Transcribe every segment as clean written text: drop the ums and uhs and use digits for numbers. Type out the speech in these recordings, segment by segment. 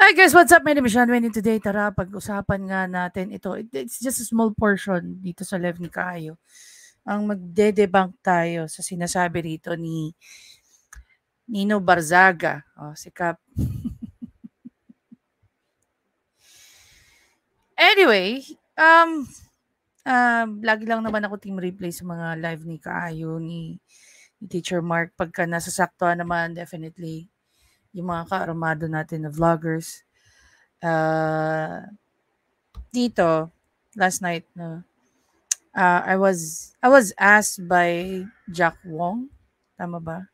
Hi guys, what's up? My name is Sean Wayne. Today, tara, pag-usapan nga natin ito. It's just a small portion dito sa live ni Kayo. Ang magde-debunk tayo sa sinasabi rito ni Nino Barzaga. Si Cap. Anyway, lagi lang naman ako team replay sa mga live ni Kayo, ni Teacher Mark. Pagka nasasaktuhan naman, definitely, yung mga kaarmado natin na vloggers. Dito, last night, no, I was asked by Jack Wong, tama ba?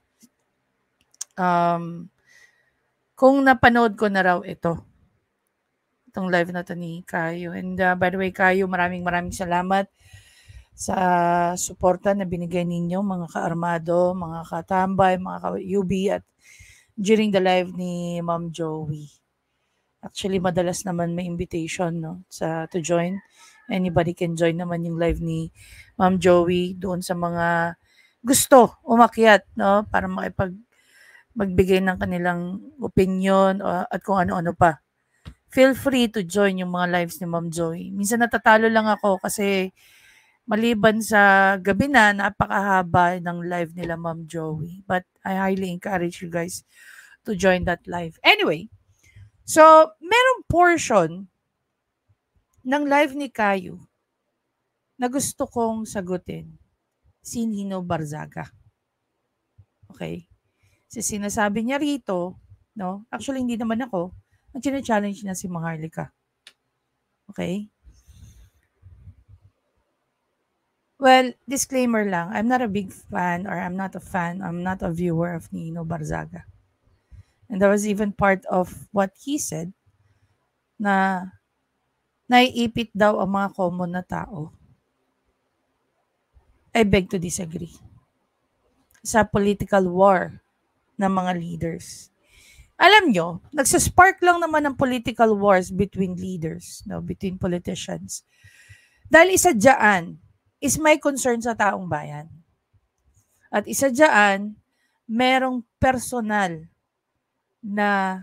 Kung napanood ko na raw itong live na to ni Kayo. And by the way, Kayo, maraming salamat sa suporta na binigay ninyo, mga kaarmado, mga katambay, mga ka-UB at during the live ni Ma'am Joey. Actually, madalas naman may invitation, no, to join. Anybody can join naman yung live ni Ma'am Joey doon sa mga gusto umakyat, no, para magbigay ng kanilang opinion at kung ano-ano pa. Feel free to join yung mga lives ni Ma'am Joey. Minsan natatalo lang ako kasi maliban sa gabi na, napakahaba ng live nila Ma'am Joey. But I highly encourage you guys to join that live. Anyway, so merong portion ng live ni Kayo na gusto kong sagutin si Nino Barzaga. Okay? Kasi sinasabi niya rito, no? Actually, hindi naman ako. Ang challenge niya si Maharlika. Okay? Well, disclaimer lang. I'm not a big fan or I'm not a viewer of Nino Barzaga. And there was even part of what he said na naiipit daw ang mga common na tao. I beg to disagree. Sa political war ng mga leaders. Alam nyo, nagsaspark lang naman ng political wars between leaders, no, between politicians. Dahil isa dyan is may concern sa taong bayan. At isa dyan, merong personal na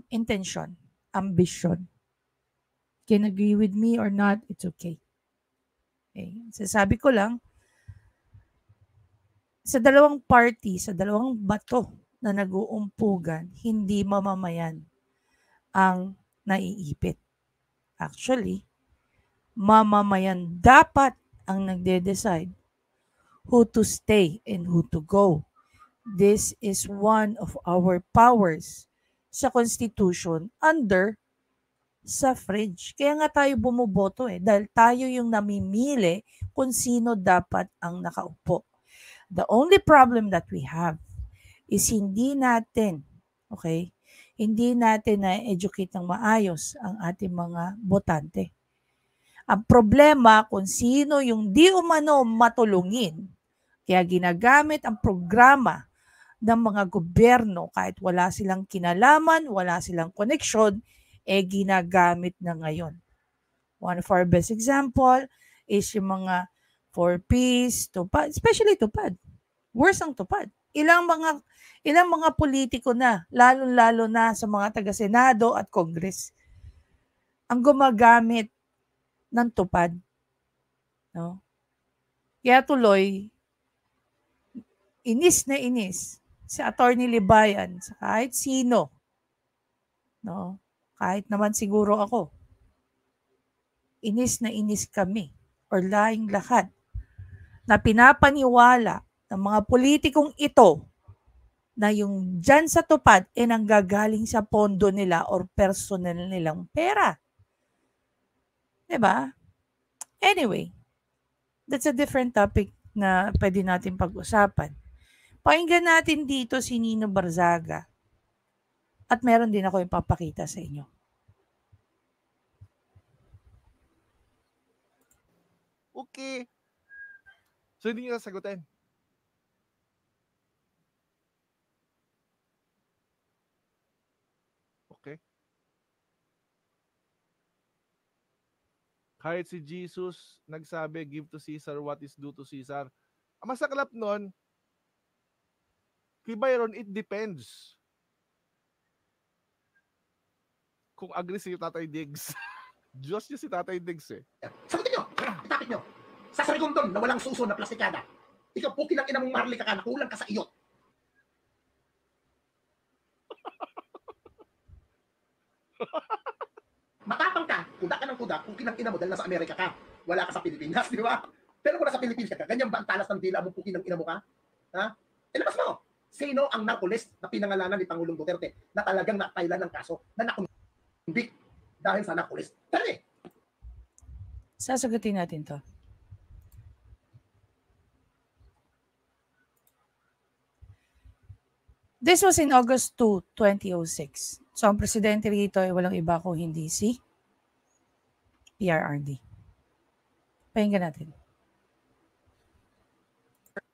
intention, ambition. Can agree with me or not, it's okay. Sasabi ko lang, sa dalawang party, sa dalawang bato na nag-uumpugan, hindi mamamayan ang naiipit. Actually, mamamayan dapat ang nagde-decide who to stay and who to go. This is one of our powers sa Constitution under suffrage. Kaya nga tayo bumuboto dahil tayo yung namimili kung sino dapat ang nakaupo. The only problem that we have is hindi natin na-educate ng maayos ang ating mga botante. Ang problema kung sino yung di umano matulungin, kaya ginagamit ang programa ng mga gobyerno kahit wala silang kinalaman, wala silang koneksyon, ginagamit na ngayon. One of our best example is yung mga 4Ps, tupad, especially tupad. Worse ang tupad. Ilang mga politiko na, lalo-lalo na sa mga taga-Senado at Congress, ang gumagamit ng tupad. No? Kaya tuloy, inis na inis si Attorney Libayan sa kahit sino. No? Kahit naman siguro ako. Inis na inis kami or lahing lahat na pinapaniwala ng mga politikong ito na yung dyan sa tupad nanggagaling sa pondo nila or personal nilang pera. Diba? Anyway, that's a different topic na pwede natin pag-usapan. Pakinggan natin dito si Nino Barzaga at meron din ako ipapakita sa inyo. Okay. So, hindi nyo sasagutin. Okay. Kahit si Jesus nagsabi, give to Caesar what is due to Caesar. Ang masaklap nun, kay Byron, it depends. kung agree si Tatay Diggs. Diyos niya si Tatay Diggs eh. Sagutin nyo, itapit nyo. Sa sarigondon na walang suso na plastikada, ikaw po kinang mong marli ka na kulang ka sa iyot. Matapang ka, kuda ka ng kuda, kung kinang-ina mo dahil nasa Amerika ka. Wala ka sa Pilipinas, di ba? Pero kung nasa Pilipinas ka, ganyan ba ang talas ng dila mo kung kinang-ina mo ka? Ha? Ilabas mo. Sino ang narcolist na pinangalanan ni Pangulong Duterte na talagang natailan ng kaso na nakonvict dahil sa narcolist? Tali! Sasagutin natin to. This was in August 2, 2006. So, ang presidente rito ay walang iba kung hindi si PRRD. Pakinggan natin.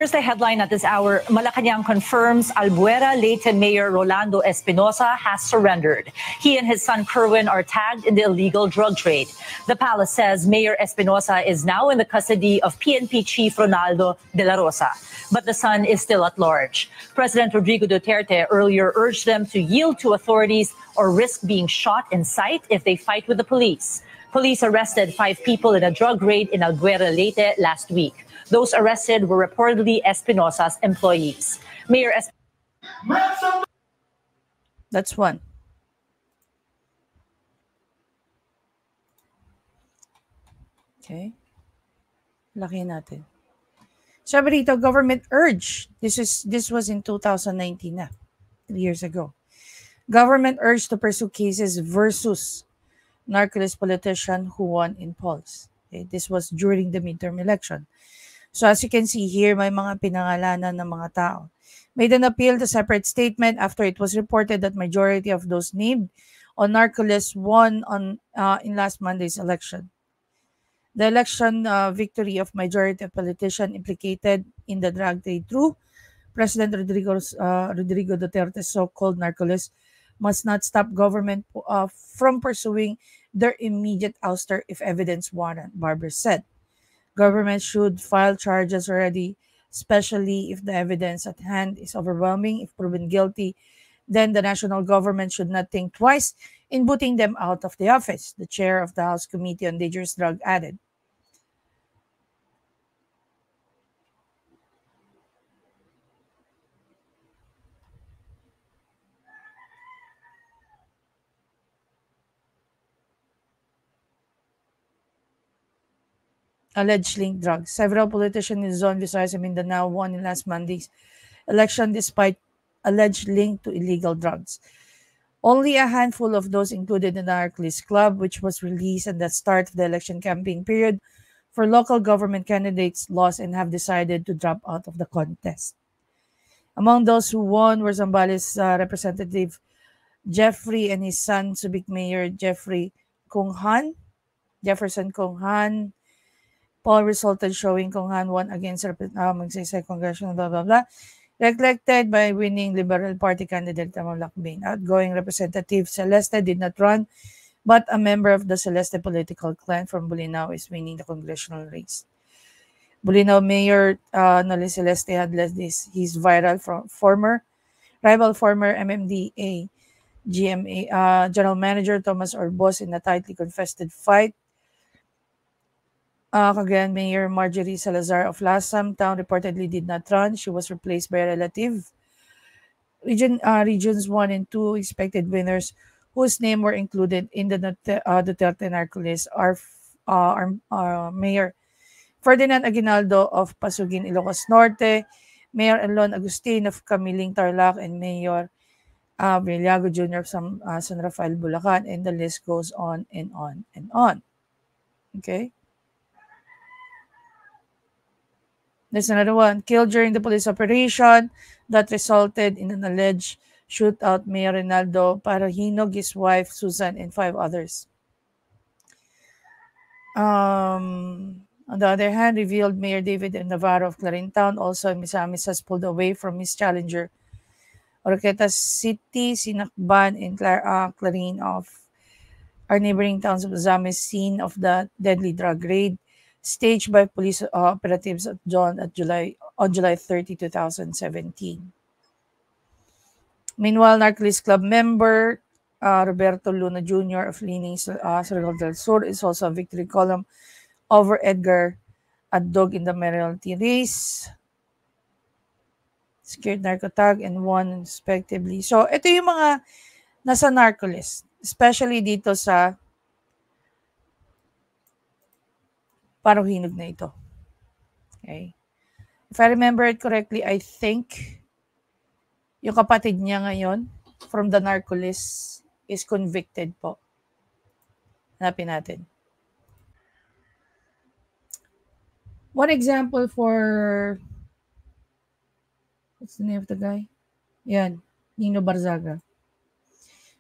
Here's the headline at this hour. Malacanang confirms Albuera Leyte Mayor Rolando Espinosa has surrendered. He and his son Kerwin are tagged in the illegal drug trade. The palace says Mayor Espinosa is now in the custody of PNP Chief Ronaldo de la Rosa, but the son is still at large. President Rodrigo Duterte earlier urged them to yield to authorities or risk being shot in sight if they fight with the police. Police arrested 5 people in a drug raid in Albuera Leyte last week. Those arrested were reportedly Espinosa's employees. Mayor That's one. Okay. Laki natin. Sabi rito, government urge. This was in 2019 na. 3 years ago. Government urged to pursue cases versus narcolist politician who won in polls. Okay, this was during the midterm election. So as you can see here, may mga pinangalanan ng mga tao. Made an appeal to separate statement after it was reported that majority of those named on narcolists won in last Monday's election. The election victory of majority of politicians implicated in the drug trade through President Rodrigo Duterte's so-called narcolists must not stop government from pursuing their immediate ouster if evidence warrant, Barber said. Government should file charges already, especially if the evidence at hand is overwhelming. If proven guilty, then the national government should not think twice in booting them out of the office, the chair of the House Committee on Dangerous Drug added. Alleged linked drugs. Several politicians in Zone Visayas and Mindanao won in last Monday's election despite alleged link to illegal drugs. Only a handful of those included in the narcolist club, which was released at the start of the election campaign period for local government candidates, lost and have decided to drop out of the contest. Among those who won were Zambales Representative Jeffrey and his son, Subic Mayor Jefferson Konghan. Poll resulted showing Konghan won against Magsaysay Congressional blah blah blah, elected by winning Liberal Party candidate Tamang Lakbing. Outgoing Representative Celeste did not run, but a member of the Celeste political clan from Bolinao is winning the congressional race. Bolinao Mayor Noli Celeste had led his rival former MMDA GMA General Manager Thomas Orbos in a tightly contested fight. Cagayan Mayor Marjorie Salazar of Lasam Town reportedly did not run. She was replaced by a relative. Regions 1 and 2 expected winners whose name were included in the Duterte narcolist are Mayor Ferdinand Aguinaldo of Pasugin, Ilocos Norte, Mayor Elon Agustin of Camiling, Tarlac, and Mayor Brillago Jr. of San Rafael, Bulacan, and the list goes on and on and on. Okay? There's another one. Killed during the police operation that resulted in an alleged shootout. Mayor Ronaldo Parahinog, his wife Susan, and 5 others. On the other hand, revealed Mayor David Navarro of Clarin Town, also in Misamis, has pulled away from his challenger. Oroqueta City, Sinakban, and Clarin of our neighboring towns of Misamis, scene of the deadly drug raid staged by police operatives on July 30, 2017. Meanwhile, Narcolist Club member Roberto Luna Jr. of Leaning Surigao del Sur is also a victory column over Edgar Adog in the Mayoralty race. Secured narcotag and won respectively. So, ito yung mga nasa narco list. Especially dito sa Parohinog na ito. Okay. If I remember it correctly, I think yung kapatid niya ngayon from the narco list is convicted po. Hanapin natin. One example for, what's the name of the guy? Yan, Nino Barzaga.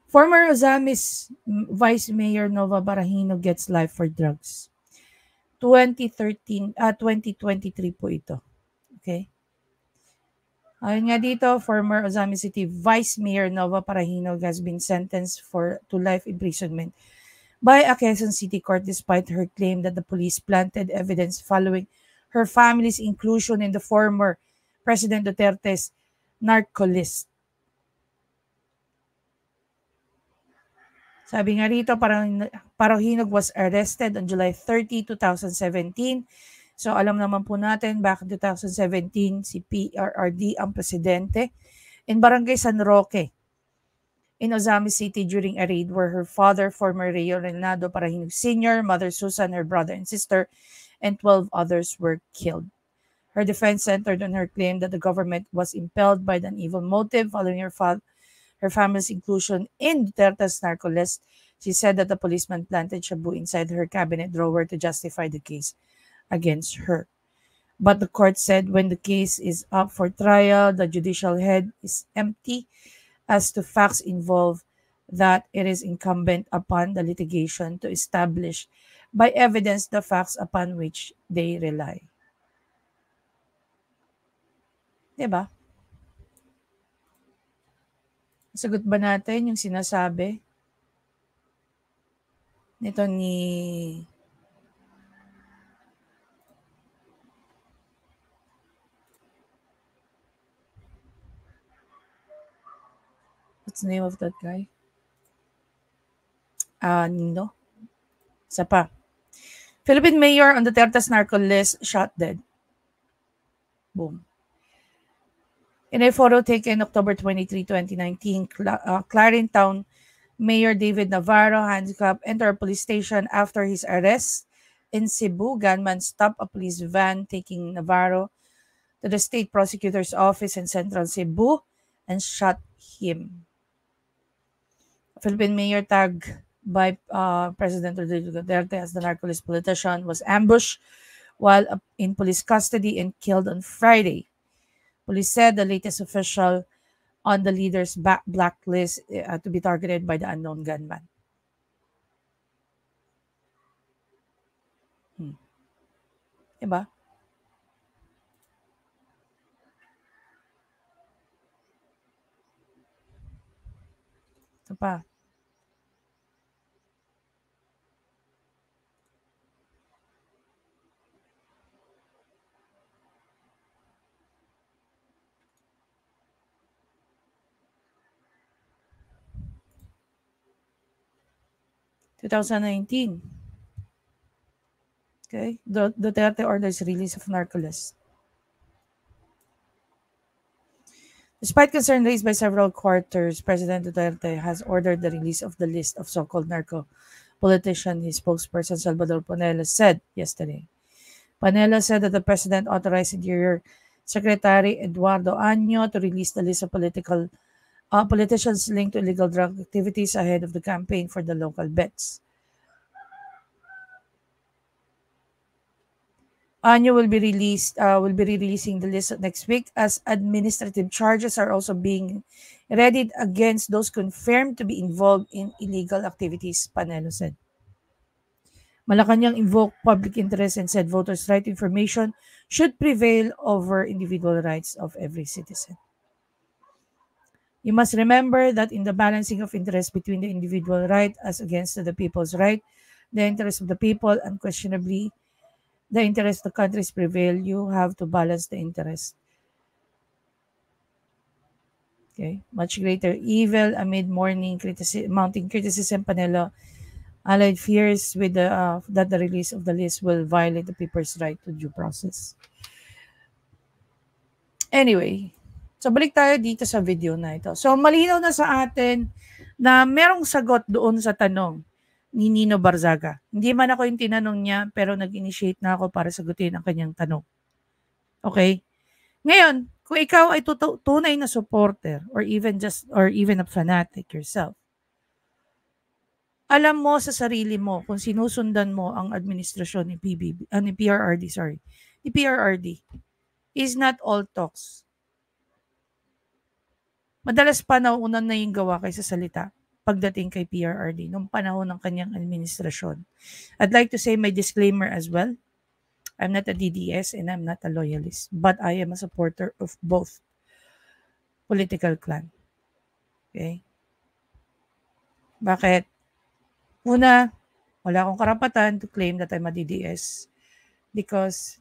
Former Ozamis Vice Mayor Nova Barahino gets life for drugs. 2023 po ito. Okay? Ayun nga dito, former Ozamis City Vice Mayor Nova Barahino has been sentenced to life imprisonment by a Quezon City court despite her claim that the police planted evidence following her family's inclusion in the former President Duterte's narco list. Sabi nga rito, Parohinog was arrested on July 30, 2017. So alam naman po natin, back in 2017, si PRRD ang presidente in Barangay San Roque in Ozamis City during a raid where her father, former Rio Renado Parahinog Sr., mother Susan, her brother and sister, and 12 others were killed. Her defense centered on her claim that the government was impelled by an evil motive following her family's inclusion in Duterte's narco list. She said that the policeman planted shabu inside her cabinet drawer to justify the case against her. But the court said when the case is up for trial, the judicial head is empty as to facts involved, that it is incumbent upon the litigation to establish by evidence the facts upon which they rely. Diba? Sagot ba natin yung sinasabi nito ni what's the name of that guy? Nino? Isa pa. Philippine mayor on Duterte's narco list shot dead. Boom. In a photo taken October 23, 2019, Clarin Town Mayor David Navarro, handcuffed, entered a police station after his arrest in Cebu. Gunman stopped a police van taking Navarro to the state prosecutor's office in Central Cebu and shot him. A Philippine mayor tagged by President Rodrigo Duterte as the narco-list politician was ambushed while in police custody and killed on Friday. Police said the latest official on the leader's blacklist to be targeted by the unknown gunman. Diba? Ito pa. (2019). Okay, Duterte orders release of narco list. Despite concern raised by several quarters, President Duterte has ordered the release of the list of so-called narco politicians, his spokesperson Salvador Panelo said yesterday. Panelo said that the president authorized Interior Secretary Eduardo Año to release the list of politicians linked to illegal drug activities ahead of the campaign for the local bets. Año will be releasing the list next week as administrative charges are also being readied against those confirmed to be involved in illegal activities, Panelo said. Malacanang invoked public interest and said voters' right to information should prevail over individual rights of every citizen. You must remember that in the balancing of interest between the individual right as against the people's right, the interest of the people, unquestionably, the interest of the countries prevail. You have to balance the interest. Okay? Much greater evil amid mounting criticism, Panelo allied fears with that the release of the list will violate the people's right to due process. Anyway, so balik tayo dito sa video na ito. So malinaw na sa atin na merong sagot doon sa tanong ni Nino Barzaga. Hindi man ako yung tinanong niya, pero nag-initiate na ako para sagutin ang kanyang tanong. Okay? Ngayon, kung ikaw ay tunay na supporter or even a fanatic yourself, alam mo sa sarili mo kung sinusundan mo ang administrasyon ni PRRD is not all talks. Madalas pa nauunan na yung gawa kaysa salita pagdating kay PRRD nung panahon ng kanyang administrasyon. I'd like to say my disclaimer as well. I'm not a DDS and I'm not a loyalist, but I am a supporter of both political clan. Okay? Bakit? Una, wala akong karapatan to claim that I'm a DDS because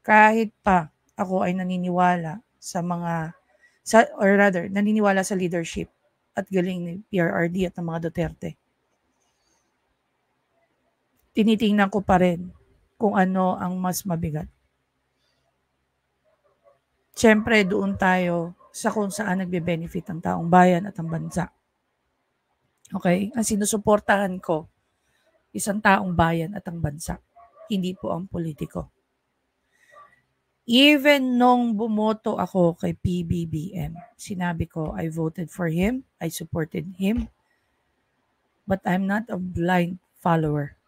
kahit pa ako ay naniniwala naniniwala sa leadership at galing ni PRRD at ng mga Duterte. Tinitingnan ko pa rin kung ano ang mas mabigat. Siyempre, doon tayo sa kung saan nagbe-benefit ang taong bayan at ang bansa. Okay? Ang sinusuportahan ko, isang taong bayan at ang bansa. Hindi po ang politiko. Even nung bumoto ako kay PBBM, sinabi ko, I voted for him, I supported him, but I'm not a blind follower.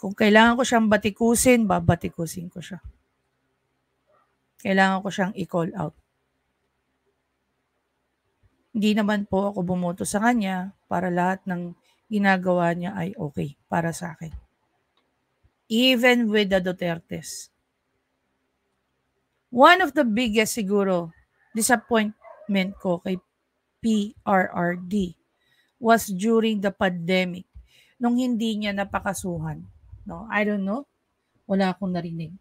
Kung kailangan ko siyang batikusin, babatikusin ko siya. Kailangan ko siyang i-call out. Hindi naman po ako bumoto sa kanya para lahat ng ginagawa niya ay okay para sa akin. Even with the Dutertes. One of the biggest siguro disappointment ko kay PRRD was during the pandemic nung hindi niya napakasuhan. No, I don't know. Wala akong narinig.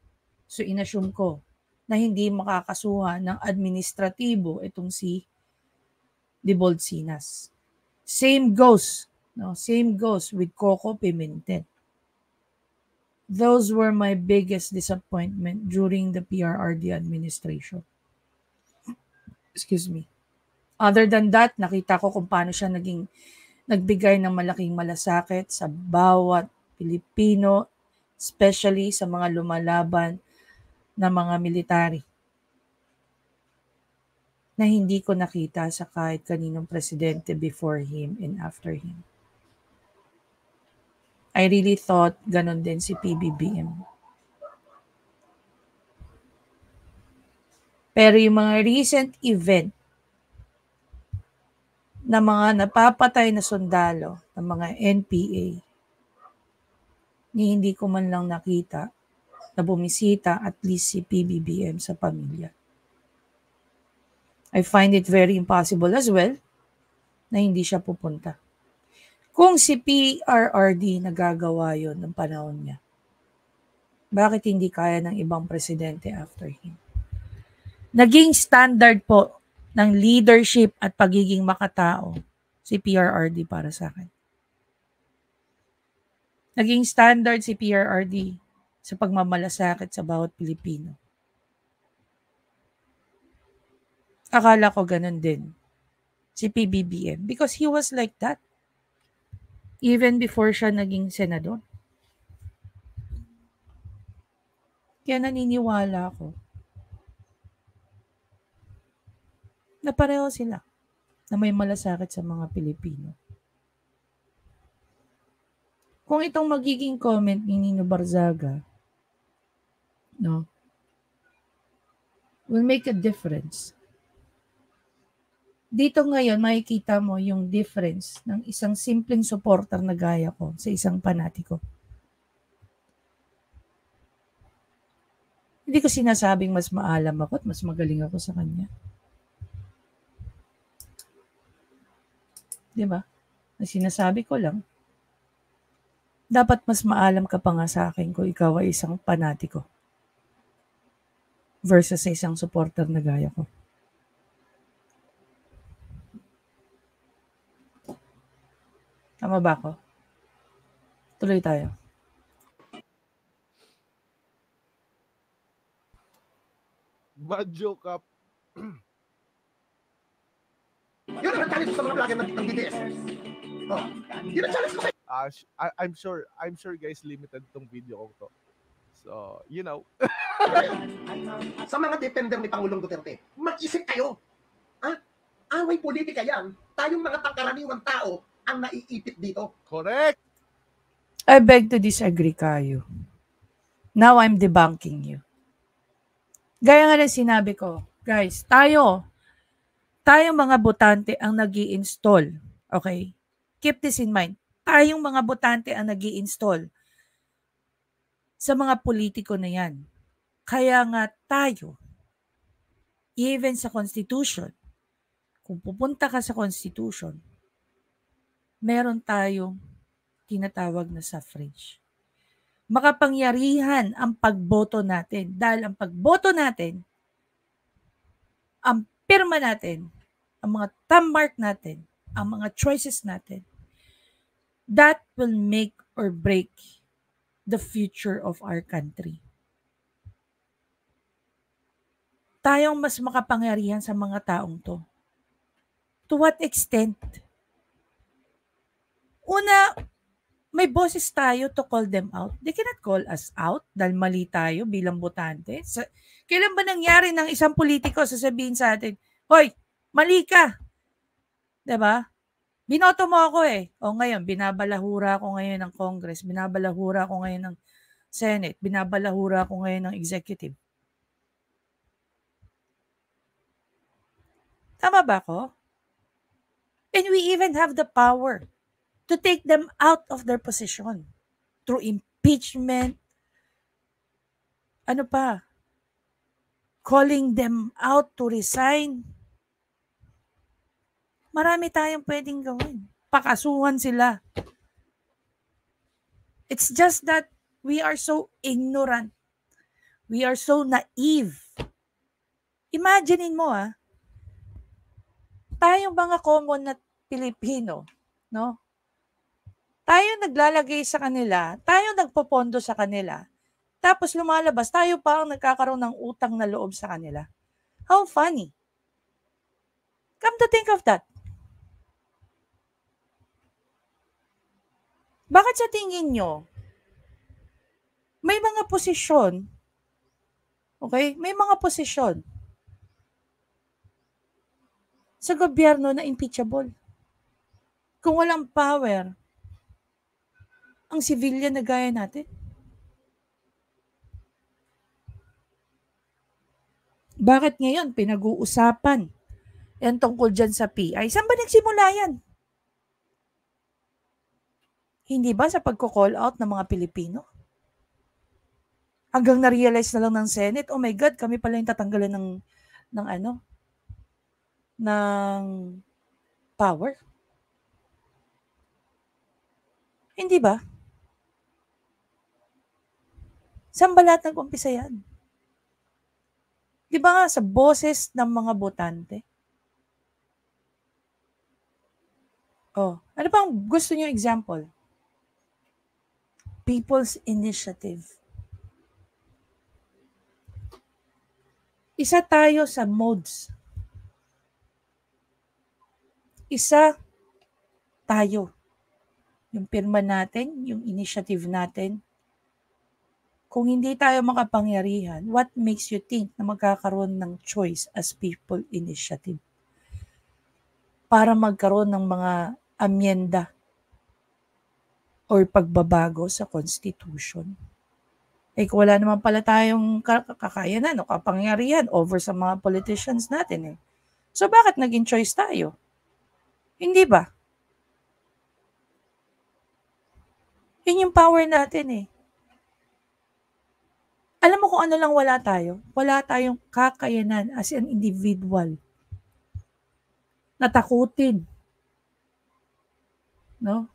So inassume ko na hindi makakasuhan ng administratibo itong si Dibolsinas. Same goes with Coco Pimentel. Those were my biggest disappointment during the PRRD administration. Excuse me. Other than that, nakita ko kung paano siya nagbigay ng malaking malasakit sa bawat Pilipino, especially sa mga lumalaban na mga military na hindi ko nakita sa kahit kaninong presidente before him and after him. I really thought ganon din si PBBM. Pero yung mga recent event na mga napapatay na sundalo ng mga NPA, ni hindi ko man lang nakita na bumisita at least si PBBM sa pamilya. I find it very impossible as well na hindi siya pupunta. Kung si PRRD nagagawa yon ng panahon niya, bakit hindi kaya ng ibang presidente after him? Naging standard po ng leadership at pagiging makatao si PRRD para sa akin. Naging standard si PRRD sa pagmamalasakit sa bawat Pilipino. Akala ko ganun din si PBBM because he was like that. Even before siya naging senador. Kaya naniniwala ako na pareho sila na may malasakit sa mga Pilipino. Kung itong magiging comment ni Nino Barzaga, no, will make a difference. Dito ngayon, makikita mo yung difference ng isang simpleng supporter na gaya ko sa isang panatiko. Hindi ko sinasabing mas maalam ako at mas magaling ako sa kanya. Diba? Ang sinasabi ko lang, dapat mas maalam ka pa nga sa akin kung ikaw ay isang panatiko versus sa isang supporter na gaya ko. Tama ba ako? Tuloy tayo. Bad joke up. Yun ang challenge sa mga vlogger ng DDS. Oh, yun ang challenge ko kayo. I'm sure guys limited tong video ko to. So, you know. Sa mga defender ni Pangulong Duterte, mag-isip kayo. Away politika yan. Tayong mga pangkaraniwang tao ang naiipit dito. Correct. I beg to disagree kayo. Now I'm debunking you. Gaya nga ng sinabi ko, guys, tayong mga botante ang nag-i-install. Okay? Keep this in mind. Tayong mga botante ang nag-i-install sa mga politiko na yan. Kaya nga tayo, even sa Constitution, kung pupunta ka sa Constitution, meron tayong tinatawag na suffrage. Makapangyarihan ang pagboto natin. Dahil ang pagboto natin, ang pirma natin, ang mga thumb mark natin, ang mga choices natin, that will make or break the future of our country. Tayong mas makapangyarihan sa mga taong to. To what extent? Una, may boses tayo to call them out. They cannot call us out dahil mali tayo bilang botante. Kailan ba nangyari ng isang politiko sasabihin sa atin, hoy, mali ka. Diba? Binoto mo ako eh. O ngayon, binabalahura ko ngayon ng Congress, binabalahura ko ngayon ng Senate, binabalahura ko ngayon ng Executive. Tama ba ako? And we even have the power to take them out of their position through impeachment. Ano pa? Calling them out to resign. Marami tayong pwedeng gawin. Pakasuhan sila. It's just that we are so ignorant. We are so naive. Imaginein mo tayong mga common na Pilipino, no? Tayo naglalagay sa kanila, tayo nagpopondo sa kanila, tapos lumalabas, tayo pa ang nagkakaroon ng utang na loob sa kanila. How funny. Come to think of that. Bakit sa tingin nyo, may mga posisyon, okay? May mga posisyon sa gobyerno na impeachable. Kung walang power, ang civilian na gaya natin. Bakit ngayon pinag-uusapan yan tungkol dyan sa PI? Saan ba nagsimula yan? Hindi ba sa pagko-call out ng mga Pilipino? Hanggang na-realize na lang ng Senate, oh my God, kami pala yung tatanggalan ng power. Hindi ba? Saan ba lahat nag-umpisa yan? Di ba nga sa boses ng mga botante? Oh, ano bang gusto niyo example? People's Initiative. Isa tayo sa modes. Isa tayo. Yung pirma natin, yung initiative natin. Kung hindi tayo makapangyarihan, what makes you think na magkakaroon ng choice as people initiative? Para magkaroon ng mga amyenda or pagbabago sa Constitution. Kung wala naman pala tayong kakayanan o kapangyarihan over sa mga politicians natin . So bakit naging choice tayo? Hindi ba? Yun yung power natin . Alam mo kung ano lang wala tayo? Wala tayong kakayanan as an individual. Natakutin. No?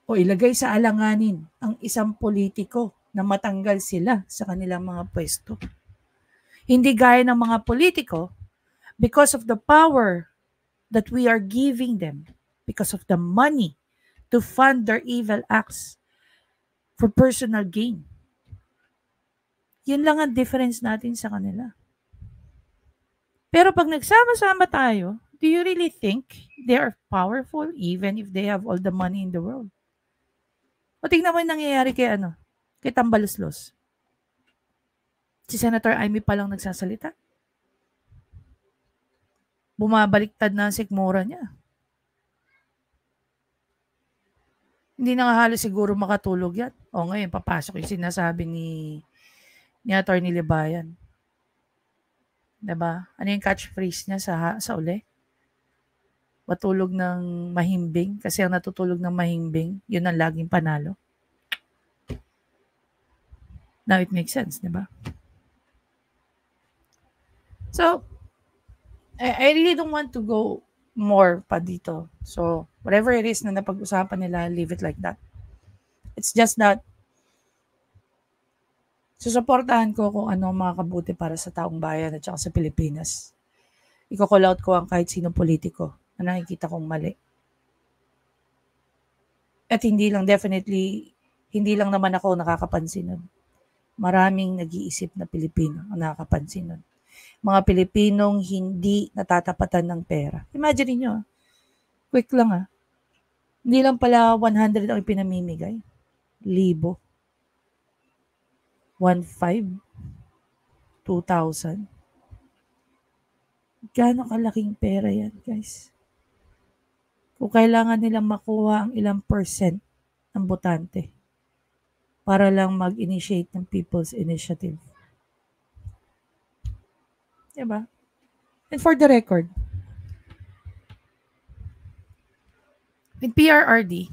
O ilagay sa alanganin ang isang politiko na matanggal sila sa kanilang mga pwesto. Hindi gaya ng mga politiko, because of the power that we are giving them, because of the money to fund their evil acts for personal gain. Yun lang ang difference natin sa kanila. Pero pag nagsama-sama tayo, do you really think they are powerful even if they have all the money in the world? O tingnan mo yung nangyayari kay Tambaluslos. Si Senator Amy pa lang nagsasalita. Bumabaliktad na ang sikmura niya. Hindi na nga halos siguro makatulog yan. O ngayon, papasok yung sinasabi ni Atty. Libayan. Diba? Ano yung catchphrase niya sa uli? Matulog ng mahimbing. Kasi ang natutulog ng mahimbing, yun ang laging panalo. Now it makes sense, diba? So, I really don't want to go more pa dito. So, whatever it is na napag-usapan nila, leave it like that. It's just that, susuportahan ko kung ano makakabuti para sa taong bayan at saka sa Pilipinas. I-call out ko ang kahit sinong politiko na nakikita kong mali. At hindi lang naman ako nakakapansin nun. Maraming nag-iisip na Pilipino ang nakakapansin nun. Mga Pilipinong hindi natatapatan ng pera. Imagine niyo, quick lang hindi lang pala 100 ang ipinamimigay. 1,000. 1,500. 2,000. Gaano kalaking pera yan, guys? Kung kailangan nilang makuha ang ilang percent ng botante para lang mag-initiate ng People's Initiative. Diba? And for the record, with PRRD,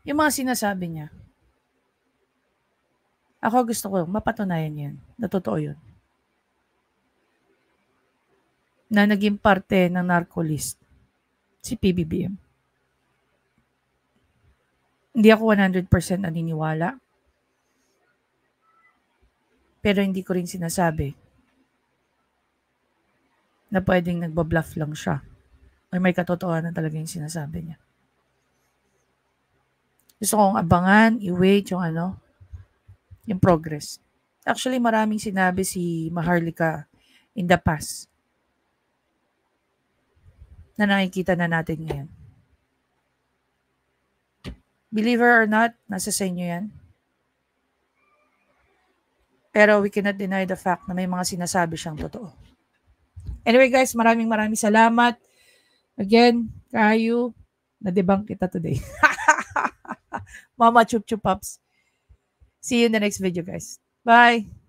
yung mga sinasabi niya, ako gusto ko mapatunayan yan. Na totoo yun. Na naging parte ng narco-list si PBBM. Hindi ako 100% naniniwala. Pero hindi ko rin sinasabi na pwedeng nagbabluff lang siya. Or may katotohanan talaga yung sinasabi niya. Gusto kong abangan, i-wait yung progress. Actually, maraming sinabi si Maharlika in the past na nakikita na natin ngayon. Believer or not, nasa sa inyo yan. Pero we cannot deny the fact na may mga sinasabi siyang totoo. Anyway guys, maraming salamat. Again, Kayu, na-debunk kita today. Mama Chup Chup Pops. See you in the next video guys. Bye!